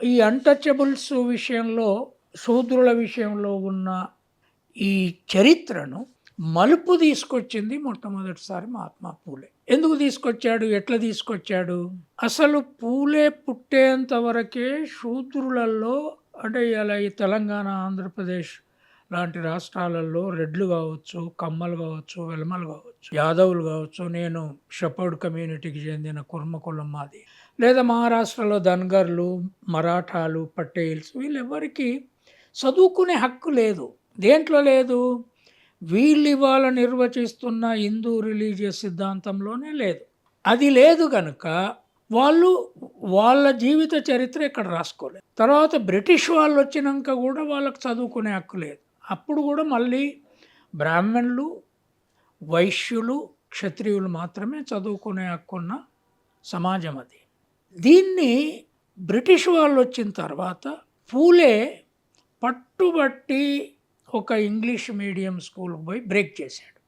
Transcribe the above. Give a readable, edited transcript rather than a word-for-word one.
ఈ అన్‌టచబుల్స్ విషయంలో, శూద్రుల విషయంలో ఉన్న ఈ చరిత్రను మలుపు తీసుకొచ్చింది మొట్టమొదటిసారి మహాత్మా పూలే. ఎందుకు తీసుకొచ్చాడు? ఎట్లా తీసుకొచ్చాడు? అసలు పూలే పుట్టేంత వరకే శూద్రులలో అంటే ఇలా ఈ తెలంగాణ, ఆంధ్రప్రదేశ్ లాంటి రాష్ట్రాలలో రెడ్లు కావచ్చు, కమ్మలు కావచ్చు, వెలమలు కావచ్చు, యాదవులు కావచ్చు, నేను షెపర్డ్ కమ్యూనిటీకి చెందిన కుర్మ కులం మాది. లేదా మహారాష్ట్రలో ధన్గర్లు, మరాఠాలు, పటేల్స్ వీళ్ళెవ్వరికీ చదువుకునే హక్కు లేదు. దేంట్లో లేదు? వీళ్ళివాళ నిర్వచిస్తున్న హిందూ రిలీజియస్ సిద్ధాంతంలోనే లేదు. అది లేదు గనుక వాళ్ళు వాళ్ళ జీవిత చరిత్ర ఇక్కడ రాసుకోలేదు. తర్వాత బ్రిటిష్ వాళ్ళొచ్చినంక గూడా వాళ్ళకి చదువుకునే హక్కు లేదు. అప్పుడు గూడా మళ్ళీ బ్రాహ్మణులు, వైశ్యులు, క్షత్రియులు మాత్రమే చదువుకునే హక్కున్న సమాజం అది. దీన్ని బ్రిటిష్ వాళ్ళొచ్చిన తర్వాత పూలే పట్టుబట్టి ఒక ఇంగ్లీష్ మీడియం స్కూల్‌కి పోయి బ్రేక్ చేశాడు.